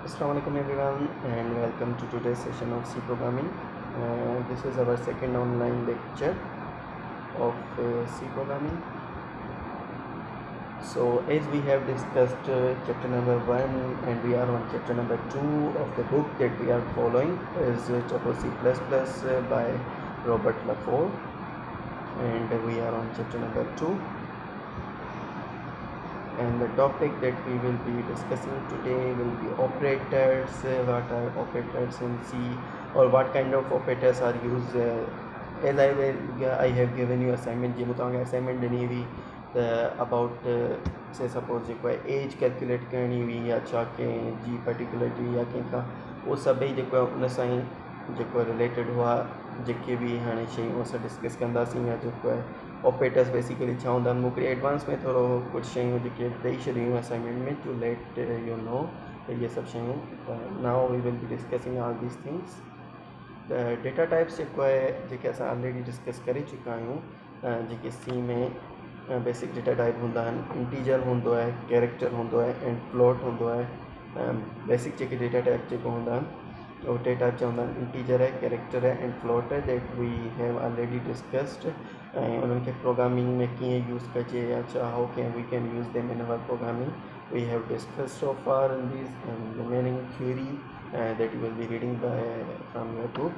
Assalamualaikum everyone and welcome to today's session of C programming. This is our second online lecture of C programming. So as we have discussed chapter number 1 and we are on chapter number 2 of the book that we are following is chapter C++ by Robert Laforgue, and we are on chapter number 2. And the topic that we will be discussing today will be operators. What are operators in C, or what kind of operators are used? As I have given you assignment जे मुझे assignment देनी हुई about say suppose जेको age calculate करनी हुई या छा के जी particularly या कंहिंखां उहो सभई जेको आहे उन सां ई जेको रिलेटेड हुआ जेके बि हाणे शयूं असां डिस्कस कंदासीं या जेको आहे ऑपरेटर्स बेसिकली छा हूंदा आहिनि मूंखे एडवांस में थोरो कुझु शयूं जेके ॾेई छॾियूं असाइनमेंट में टू लेट यू नो त इहे सभु शयूं now we will be discussing all these things त डेटा टाइप्स जेको आहे जेके असां ऑलरेडी डिस्कस करे चुका आहियूं जेके सी में बेसिक डेटा टाइप हूंदा आहिनि इंटीजर हूंदो आहे कैरेक्टर हूंदो आहे एंड फ्लोट हूंदो आहे बेसिक जेके डेटा टाइप जेको हूंदा आहिनि वो डेटा चवंदा आहिनि इंटीजर है कैरेक्टर है एंड फ्लोट है that we have already discussed ऐं उन्हनि खे प्रोग्रामिंग में कीअं यूज़ कजे या छा how can we can use them in our programming we have discussed so far in this remaining theory that you will be reading from your book.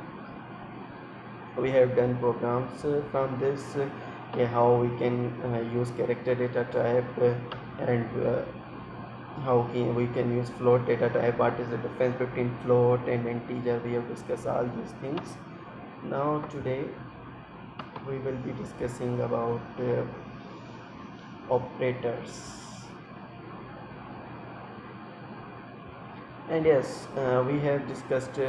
We have done programs from this how we can use character data type and how we can use float data type, what is the difference between float and integer. We have discussed all these things. Now today we will be discussing about operators. And yes, we have discussed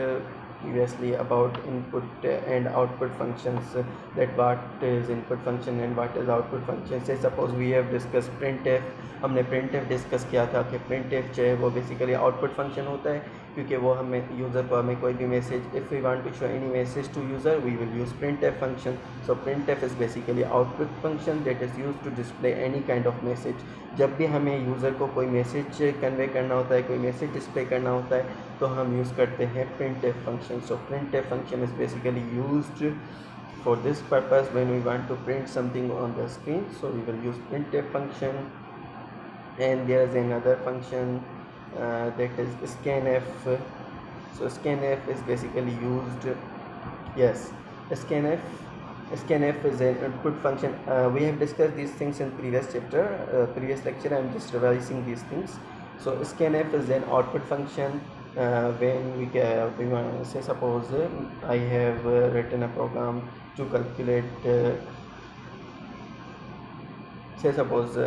previously about input and output functions, that what is input function and what is output function. Say suppose we have discussed printf, हमने printf discuss किया था कि printf जो है वो basically output function होता है क्योंकि वो हमें यूज़र को हमें कोई भी message if we want to show any message to user we will use printf function. So printf is basically output function that is used to display any kind of message. जब भी हमें user को कोई message convey करना होता है, कोई message display करना होता है, तो हम यूज़ करते हैं printf function. So printf function is basically used for this purpose when we want to print something on the screen. So we will use printf function. And there is another function that is scanf. So scanf is basically used, yes, scanf is an input function. We have discussed these things in previous chapter, previous lecture. I am just revising these things. So scanf is an output function. When we say suppose I have written a program to calculate say suppose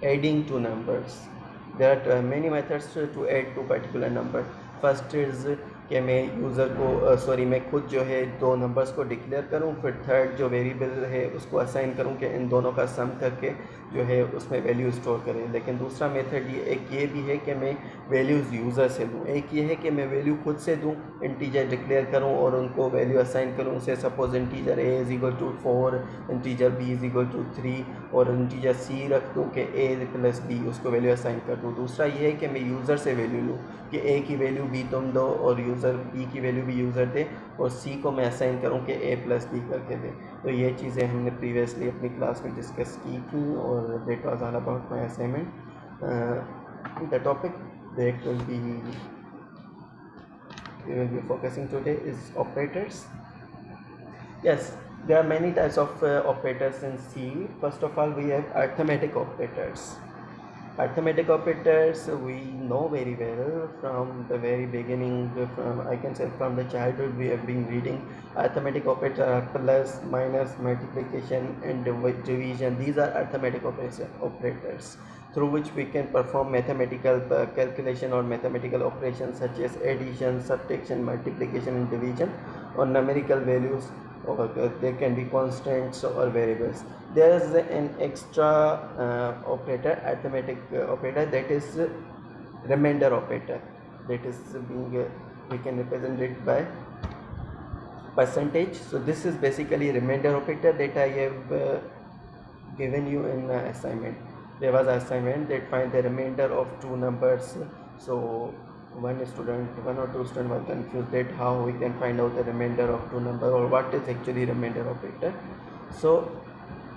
adding two numbers. There are many methods to add two particular number. First is कि मैं user को मैं खुद जो है दो numbers को declare करूं, फिर थर्ड जो वेरिएबल है उसको असाइन करूं कि इन दोनों का सम करके जो है उसमें वैल्यू स्टोर करें. लेकिन दूसरा मेथड ये भी है कि मैं वैल्यूज़ यूज़र से दूं. एक ये है कि मैं वैल्यू खुद से दूं, इंटीजर डिक्लेयर करूं और उनको वैल्यू असाइन करूं. Say suppose integer a is equal to 4, integer b is equal to 3 और इंटीजर c रख दूं कि a प्लस b, उसको वैल्यू असाइन कर दूं. दूसरा ये है कि मैं यूज़र से वैल्यू लूँ कि a की वैल्यू b तुम दो और यूज़र b की वैल्यू भी यूज़र दे और c को मैं असाइन करूँ कि a प्लस b करके दे. तो ये चीज़ें हमने प्रीवियसली अपनी क्लास में डिस्कस की थी और that was all about my assignment. The topic that we will be focusing today is operators. Yes, there are many types of operators in C. First of all, we have arithmetic operators. Arithmetic operators we know very well from the very beginning. From I can say from the childhood we have been reading arithmetic operators are plus, minus, multiplication and division. These are arithmetic operators through which we can perform mathematical calculation or mathematical operations such as addition, subtraction, multiplication and division on numerical values, or they can be constants or variables. There is an extra operator, arithmetic operator, that is remainder operator, that is being we can represent it by percentage. So this is basically remainder operator that I have given you in assignment. There was an assignment that find the remainder of two numbers. So one or two student were confused that how we can find out the remainder of two number or what is actually remainder operator. So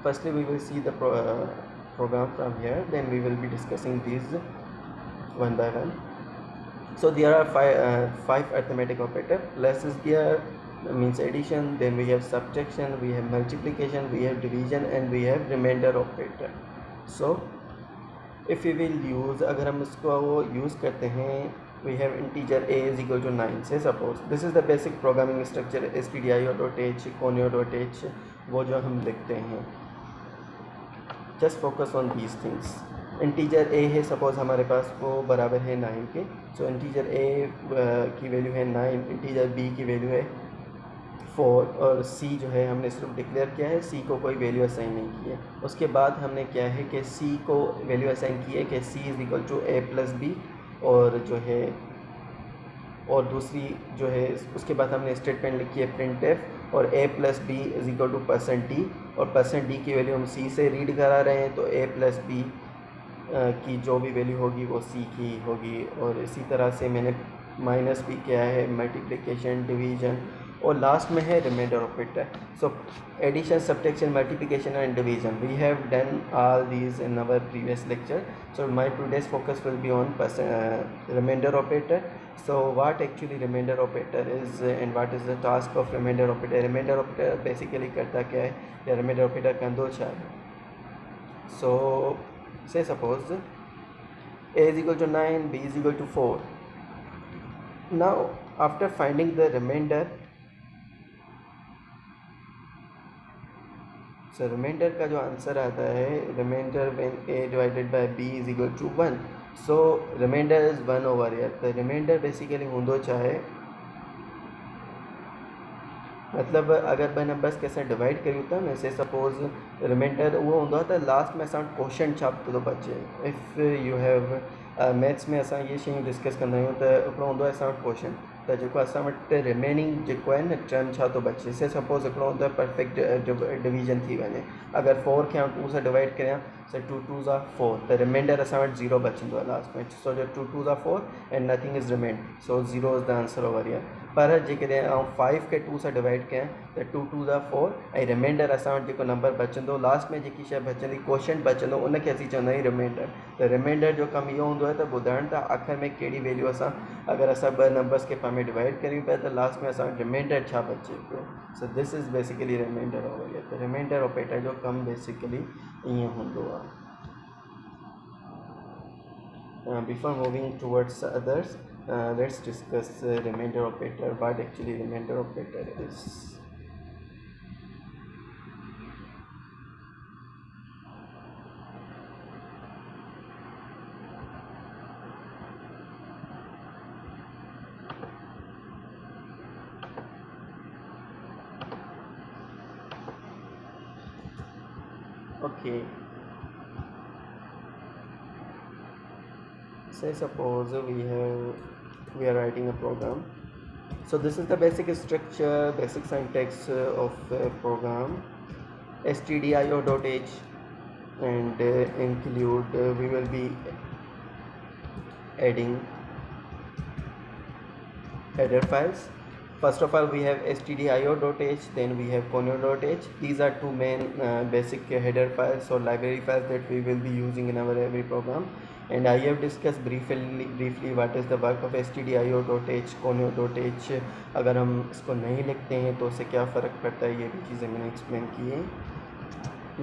firstly we will see the program from here, then we will be discussing these one by one. So there are five arithmetic operator. Plus is there, means addition, then we have subtraction, we have multiplication, we have division, and we have remainder operator. So if we will use, अगर हम इसको use करते हैं, we have integer a is equal to 9. Say suppose this is the basic programming structure stdio.h, conio.h, वो जो हम लिखते हैं. Just focus on these things. Integer a है, सपोज हमारे पास वो बराबर है 9 के. सो इंटीजर a की वैल्यू है 9, इंटीजर b की वैल्यू है 4, और c जो है हमने सिर्फ डिक्लेयर किया है, c को कोई वैल्यू असाइन नहीं की है. उसके बाद हमने क्या है कि c को वैल्यू असाइन की है कि c is equal to a plus B, और जो है और दूसरी जो है उसके बाद हमने स्टेटमेंट लिखी है प्रिंट एफ, और a plus B is equal to %d, और %d की वैल्यू हम c से रीड करा रहे हैं, तो a प्लस बी की जो भी वैल्यू होगी वो c की होगी. और इसी तरह से मैंने माइनस भी किया है, मल्टीप्लिकेशन, डिवीजन, और लास्ट में है remainder operator. So addition, subtraction, multiplication and division, we have done all these in our previous lecture. So my today's focus will be on remainder operator. So what actually remainder operator is and what is the task of remainder operator? Remainder operator basically करता क्या है, या remainder operator का दो चार. So say suppose a is equal to 9, b is equal to 4. Now after finding the remainder, so remainder का जो answer आता है, remainder when a divided by b is equal to 1. So remainder is 1 over here. The remainder basically होंदो चाहे, मतलब अगर मैं numbers कैसे divide करी होता है ना, से सपोज रिमाइंडर वो होंदो था लास्ट में असां क्वेश्चन छाप तो बचे. इफ़ यू हैव मैथ्स में असां ये शयूं डिस्कस कंदा आहियूं त हिकिड़ो हूंदो आहे असां वटि क्वेश्चन, त जेको असां वटि रिमेनिंग जेको आहे न टर्म छा थो बचे. से सपोज हिकिड़ो हूंदो आहे परफेक्ट डिवीजन थी वञे. अगरि 4 खे 2 सां डिवाइड करियां, so 2 2s are 4, the remainder असां वटि 0 बचंदो आहे लास्ट में. so the 2 2s are 4 and nothing is remained, so 0 is the answer over here. पर जेकॾहिं 5 खे 2 सां डिवाइड कयां त 2 2s are 4 ऐं रिमाइंडर असां वटि जेको नंबर बचंदो, लास्ट में जेकी शइ बचंदी, क्वेश्चन बचंदो, उनखे असीं चवंदा आहियूं रिमाइंडर. त रिमाइंडर जो कमु इहो हूंदो आहे त ॿुधाइण त आख़िर में कहिड़ी वैल्यू असां, अगरि असां ॿ नंबर्स खे पाण में डिवाइड करियूं पिया त लास्ट में असां वटि रिमाइंडर छा बचे पियो. So this is basically remainder over here. त रिमाइंडर ऑपरेटर जो कमु बेसिकली ईअं हूंदो आहे. Before moving towards others, let's discuss remainder operator. What actually remainder operator is. Okay. Say suppose we are writing a program. So this is the basic structure, basic syntax of the program. stdio.h and include we will be adding header files. First of all we have stdio.h, then we have conio.h. These are two main basic header files or library files that we will be using in our every program. And I have discussed briefly what is the work of stdio.h, conio.h. अगर हम इसको नहीं लिखते हैं तो उससे क्या फ़र्क पड़ता है, ये भी चीज़ें मैंने एक्सप्लेन की है.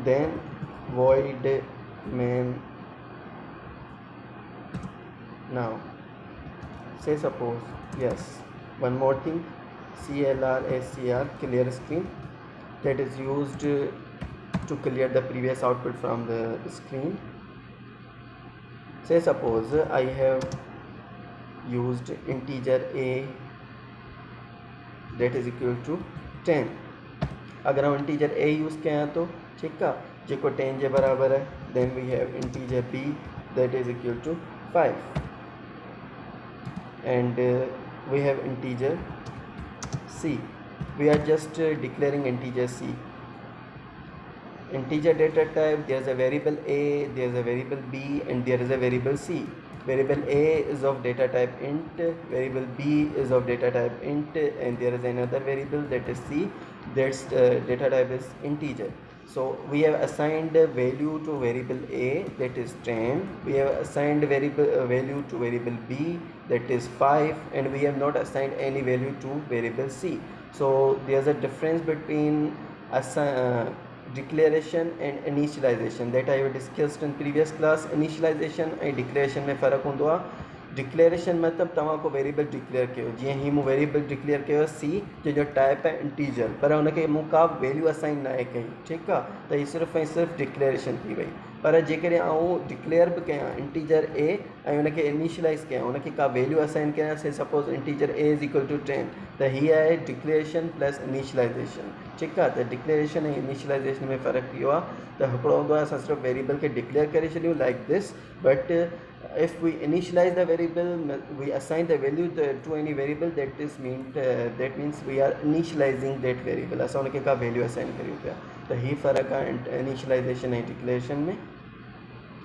Then void main. Now say suppose, yes, one more thing, clear clear screen, that is used to clear the previous output from the screen. Say suppose I have used integer a that is equal to 10. अगर हम integer a use करें तो ठीक है, जेको 10 के बराबर है. then we have integer b that is equal to 5, and we have integer c. We are just declaring integer c. Integer data type, there is a variable a, there is a variable b, and there is a variable c. variable A is of data type int, variable B is of data type int, and there is another variable that is C, that's data type is integer. So we have assigned a value to variable A, that is 10. We have assigned value to variable B, that is 5, and we have not assigned any value to variable C. So there's a difference between declaration and initialization that I have discussed in previous class. Initialization and declaration में फ़र्क होंदो आहे. Declaration मतलब तव्हां को variable declare कयो, जीअं ही मूं variable declare कयो सी जंहिंजो टाइप आहे इंटीजर, पर हुनखे मूं का वैल्यू असाइन न आहे कई, ठीकु आहे, त हीअ सिर्फ़ु ऐं सिर्फ़ु डिक्लेरेशन थी वई. पर जेकॾहिं आउं डिक्लेयर बि कयां इंटीजर ए ऐं हुनखे इनिशलाइज़ कयां, हुनखे का वैल्यू असाइन कयां, say suppose integer A is equal to 10, त हीअ आहे डिक्लेरेशन प्लस इनिशलाइज़ेशन. ठीकु आहे, त डिक्लेरेशन ऐं इनिशलाइज़ेशन में फ़र्क़ु इहो आहे त हिकिड़ो हूंदो आहे असां सिर्फ़ु वेरिएबल खे डिक्लेयर करे छॾियूं like this, but if we initialize the variable, we assign the value to any variable, that means we are initializing that variable. असां उनखे का वैल्यू असाइन करियूं पिया. त हीअ फ़र्क़ु आहे इनिशलाइज़ेशन ऐं डिक्लेरेशन में.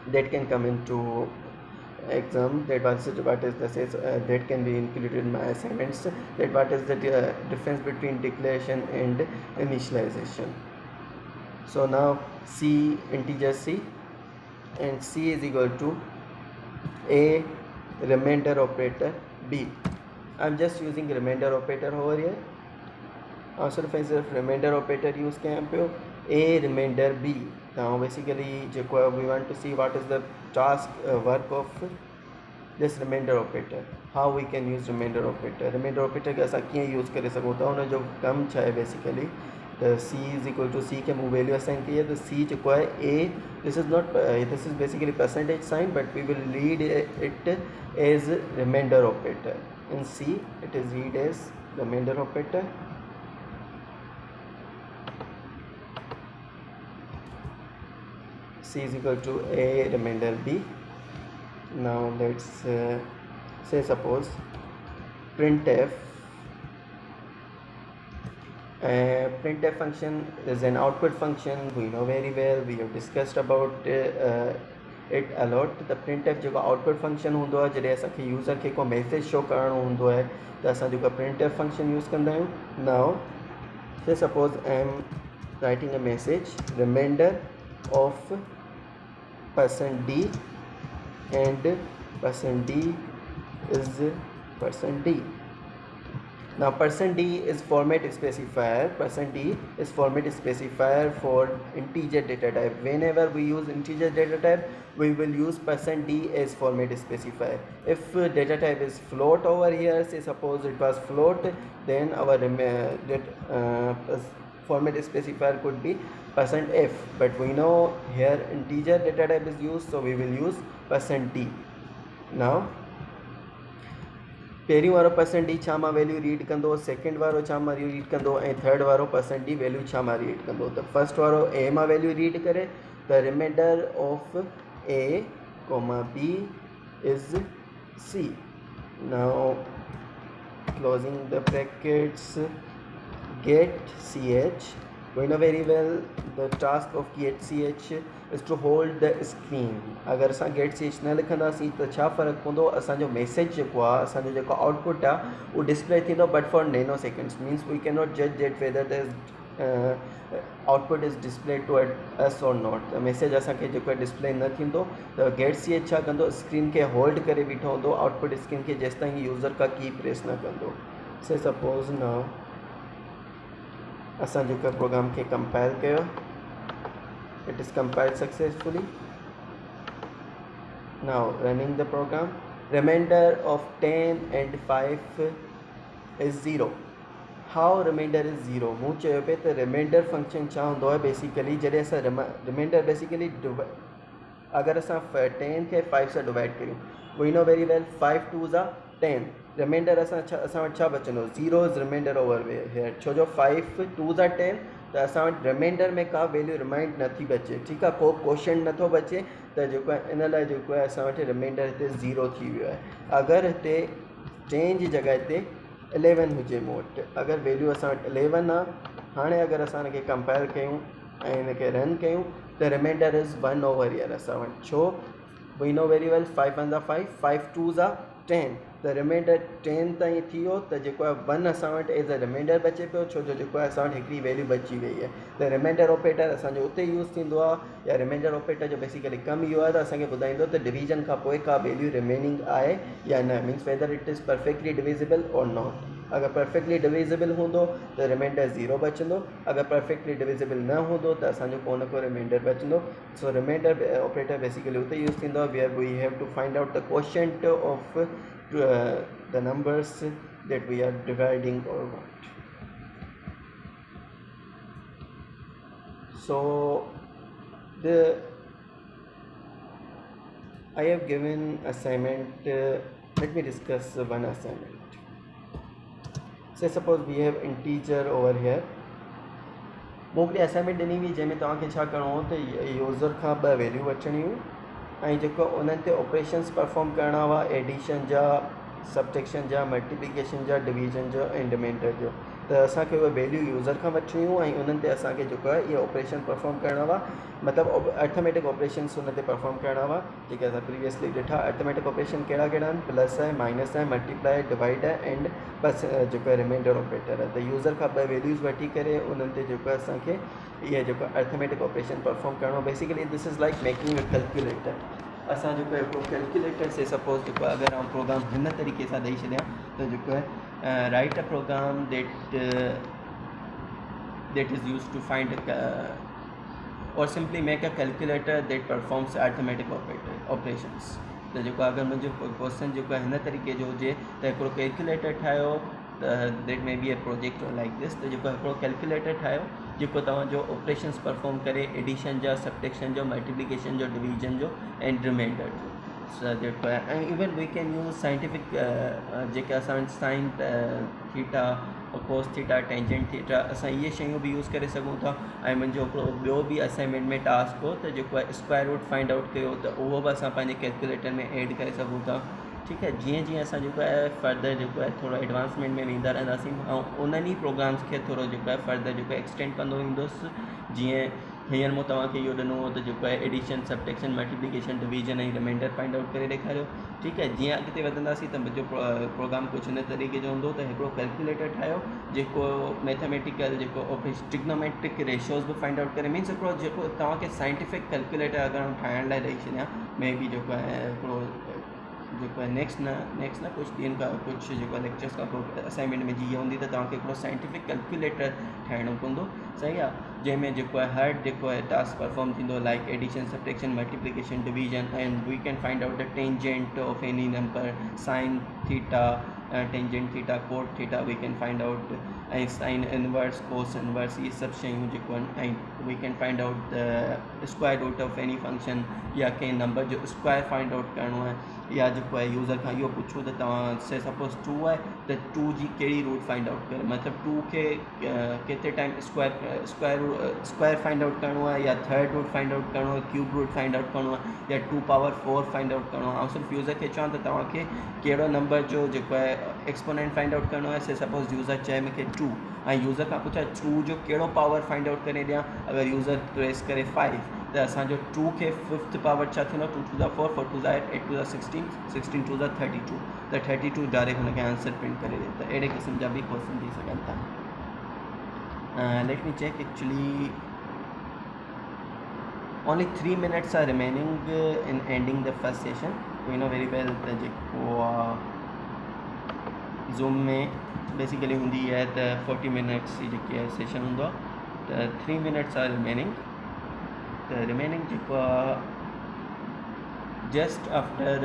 that can come into exam, that what is the that can be included in my assignments, that what is the difference between declaration and initialization. So now C, integer C, and C is equal to A remainder operator B. I'm just using remainder operator over here. सिर्फ ऐं सिर्फ़ु remainder operator use कयां पियो. A remainder B. Now basically जेको we want to see what is the task work of this remainder operator. How we can use remainder operator. Remainder operator खे असां कीअं use करे सघूं था, हुन जो कमु छा आहे basically. The C is equal to C के मूं वैल्यू असाइन की है, तो C जेको आहे A, this is basically percentage sign, but we will read it as remainder operator. In C it is read as remainder operator. C is equal to A remainder B. Now let's say suppose printf. Printf function is an output function. We know very well, we have discussed about it a lot. The printf जेको output function हूंदो आहे, जॾहिं असांखे user खे को message show करणो हूंदो आहे त असां जेको printf function यूज़ कंदा आहियूं. Now say suppose I am writing a message remainder of %d and %d is %d. Now %d is format specifier. %d is format specifier for integer data type. Whenever we use integer data type, we will use %d as format specifier. If data type is float over here, say suppose it was float, then our format specifier could be %f. But we know here integer data type is used, so we will use %d. Now पहिरियों वारो %d छा मां value read कंदो, second वारो छा मां read कंदो, ऐं थर्ड वारो %d वैल्यू छा मां रीड कंदो. त फर्स्ट वारो a मां वैल्यू रीड करे, त remainder of a, b is c. Now closing the brackets, get ch. We know very well the task of get ch is to hold the screen. अगर असां get ch न लिखंदासीं त छा फ़र्क़ु पवंदो, असांजो मैसेज जेको आहे, असांजो जेको आउटपुट आहे उहो डिस्प्ले थींदो, but for nano seconds. Means we can not जज that whether the output is display to us or not. त मैसेज असांखे जेको आहे डिस्प्ले न थींदो. त गेट सी छा कंदो, स्क्रीन खे होल्ड करे बीठो हूंदो, आउटपुट स्क्रीन खे जेसि ताईं यूज़र का की प्रेस न कंदो. से सपोज़ नाउ असां जेको प्रोग्राम खे कंपाइल कयो, it is compiled successfully. Now running the program, remainder of 10 and 5 is 0. How remainder is 0? मूं चयो पे त remainder function छा हूंदो आहे बेसिकली, जॾहिं असां remainder बेसिकली अगर असां 10 खे 5 सां डिवाइड करियूं, we know very well 5 2s are 10. Reminder असां वटि छा बचंदो, 0 इज़ रिमाइंडर ओवर हियर. छो जो 5 2s are 10, त असां वटि रिमाइंडर में का वैल्यू रिमाइंड नथी बचे. ठीकु आहे, को क्वेश्चन नथो बचे, त जेको आहे इन लाइ जेको आहे असां वटि रिमाइंडर हिते 0 थी वियो आहे. अगरि हिते 10 जी जॻह ते 11 हुजे मूं वटि, अगरि वैल्यू असां वटि 11 आहे, हाणे अगरि असां हिनखे कंपेयर कयूं ऐं हिनखे रन कयूं, त रिमाइंडर इज़ 1 ओवर हियर असां वटि. छो we know very well 5 1 are 5, 5 2s are 10. The remainder 10 ताईं थी हो त जेको आहे 1 असां वटि एज़ अ रिमाइंडर बचे पियो, छो जो जेको आहे असां वटि हिकिड़ी वैल्यू बची वई आहे। त रिमाइंडर ऑपरेटर असांजो उते यूज़ थींदो आहे, या रिमाइंडर ऑपरेटर जो बेसिकली कमु इहो आहे त असांखे ॿुधाईंदो त डिवीजन खां पोइ का वैल्यू रिमेनिंग आहे या न, means whether it is perfectly divisible और नॉट। अगर परफेक्टली डिविजिबल होंदो त रिमाइंडर 0 बचंदो, अगर परफेक्टली डिविजिबल न होंदो त असांजो को न को रिमाइंडर बचंदो। सो रिमाइंडर ऑपरेटर बेसिकली उते यूज़ थींदो आहे where we have to find out the quotient of the numbers that we are dividing or what. So I have given assignment, let me discuss one assignment. Say suppose we have integer over here, मोकिली assignment ॾिनी हुई जंहिंमें तव्हांखे छा करिणो हो त user खां 2 value वठणियूं ऐं जेको उन्हनि ते ऑपरेशन्स परफॉर्म करणा हुआ, एडिशन जा, सबट्रैक्शन जा, मल्टीप्लिकेशन जा, डिवीजन जो ऐं रिमाइंडर जो। त असांखे उहे वैल्यू यूज़र खां वठणियूं ऐं उन्हनि ते असांखे जेको आहे इहे ऑपरेशन परफॉर्म करणा हुआ, मतिलबु अर्थमेटिक ऑपरेशन्स उन ते परफॉर्म करणा हुआ। जेके असां प्रीवियसली ॾिठा अर्थमेटिक ऑपरेशन कहिड़ा कहिड़ा आहिनि, प्लस आहे, माइनस आहे, मल्टीप्लाई, डिवाइड आहे एंड बस जेको आहे रिमाइंडर ऑपरेटर आहे। त यूज़र खां 2 वैल्यूज़ वठी करे उन्हनि ते जेको आहे असांखे इहे जेको अर्थमेटिक ऑपरेशन परफॉर्म करिणो। Basically this is like making a calculator. असां जेको आहे हिकिड़ो कैलकुलेटर से सपोज़ जेको आहे अगरि आउं प्रोग्राम हिन तरीक़े सां ॾेई छॾियां त जेको आहे write a program that is used to find or simply make a calculator that performs arithmetic operations। त जेको अगरि मुंहिंजो क्वेश्चन जेको आहे हिन तरीक़े जो हुजे त हिकिड़ो कैलकुलेटर ठाहियो, that may be a project like this. त जेको हिकिड़ो कैलकुलेटर ठाहियो जेको तव्हांजो ऑपरेशन्स परफॉर्म करे एडिशन जा, सबट्रैक्शन जो, मल्टीप्लिकेशन जो, डिवीजन जो एंड रिमाइंडर जो। जेको आहे ऐं even we can use scientific जेके असां sine theta, cos theta, tangent theta, असां इहे शयूं बि यूज़ करे सघूं था। ऐं मुंहिंजो हिकिड़ो ॿियो बि असाइनमेंट में टास्क हो त जेको आहे स्क्वायर रूट फाइंड आउट कयो, त उहो बि असां पंहिंजे कैलकुलेटर में ऐड करे सघूं था। ठीकु आहे, जीअं जीअं असां जेको आहे फर्दर जेको आहे थोरो एडवांसमेंट में वेंदा रहंदासीं ऐं उन्हनि ई प्रोग्राम्स खे थोरो जेको आहे फर्दर जेको एक्सटेंड कंदो वेंदुसि। जीअं हींअर मूं तव्हांखे इहो ॾिनो हो त जेको आहे एडिशन, सबट्रैक्शन, मल्टीप्लिकेशन, डिवीजन ऐं रिमाइंडर फाइंड आउट करे ॾेखारियो। ठीकु आहे, जीअं अॻिते वधंदासीं त मुंहिंजो प्रोग्राम कुझु हिन तरीक़े जो हूंदो त हिकिड़ो कैलकुलेटर ठाहियो जेको मैथमेटिकल जेको ट्रिग्नोमेट्रिक रेशियोज़ बि फाइंड आउट करे, मीन्स हिकिड़ो जेको तव्हांखे साइंटिफिक कैलकुलेटर अगरि आउं ठाहिण लाइ ॾेई छॾियां, मे बी जेको आहे हिकिड़ो जेको आहे नेक्स्ट न कुझु ॾींहंनि खां कुझु जेको आहे लेक्चर्स खां पोइ असाइनमेंट में जीअं हूंदी त तव्हांखे हिकिड़ो साइंटिफिक कैलकुलेटर ठाहिणो पवंदो। सही आहे, जंहिंमें जेको आहे हर जेको आहे टास्क परफॉर्म थींदो like addition, subtraction, multiplication, division and we can find out the tangent of any number, sine theta, tangent theta, cot theta we can find out, ऐं साइन इनवर्स, कोस इनवर्स, इहे सभु शयूं जेको आहिनि। ऐं we can find out the square root of any function, या कंहिं number जो स्क्वायर फाइंड आउट करिणो आहे, या जेको आहे यूज़र खां इहो पुछूं त तव्हां से सपोज़ 2 आहे त 2 जी कहिड़ी रूट फाइंड आउट करे, मतिलबु 2 खे केतिरे टाइम स्क्वायर फाइंड आउट करिणो आहे, या थर्ड रूट फाइंड आउट करिणो आहे, क्यूब रूट फाइंड आउट करिणो आहे, या 2 पावर 4 फाइंड आउट करिणो आहे। ऐं सिर्फ़ु यूज़र खे चवां त तव्हांखे कहिड़ो नंबर जो जेको आहे एक्सपोनेंट फाइंड आउट करिणो आहे। से सपोज़ यूज़र चए मूंखे 2 ऐं यूज़र खां पुछां 2 जो कहिड़ो पावर फाइंड आउट करे ॾियां, अगरि यूज़र प्रेस करे 5 त असांजो 2 खे 5th पावर छा थींदो, 2 to the 4, 4 to the 8, 8 to the 16, 16 to the 32, त 32 डायरेक्ट हुनखे आंसर प्रिंट करे ॾे। त अहिड़े क़िस्म जा बि क्वेश्चन थी सघनि था। Let me check, actually only 3 minutes are remaining in ending the first session। we know very well त जेको ज़ूम में बेसिकली हूंदी आहे त 40 minutes जी जेकी आहे सेशन हूंदो आहे, त 3 minutes are remaining। त रिमेनिंग जेको आहे just after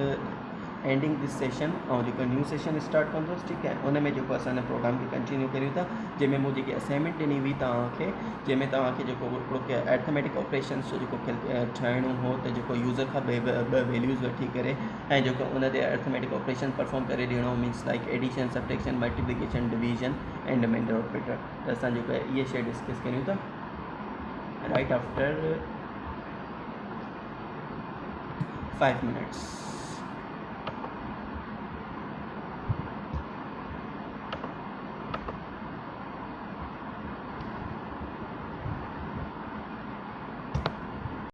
ending this session ऐं जेको न्यू सेशन स्टार्ट कंदुसि। ठीकु आहे, उन में जेको असां प्रोग्राम खे कंटिन्यू करियूं था, जंहिंमें मूं जेकी असाइनमेंट ॾिनी हुई तव्हांखे, जंहिंमें तव्हांखे जेको हिकिड़ो एर्थमेटिक ऑपरेशन्स जो जेको ठाहिणो हो, त जेको यूज़र खां 2 वैल्यूज़ वठी करे ऐं जेको उन ते एर्थमेटिक ऑपरेशन परफॉर्म करे ॾियणो, means like addition, subtraction, multiplication, division and remainder operator. त असां जेको आहे इहे शइ डिस्कस करियूं था राइट आफ्टर 5 minutes।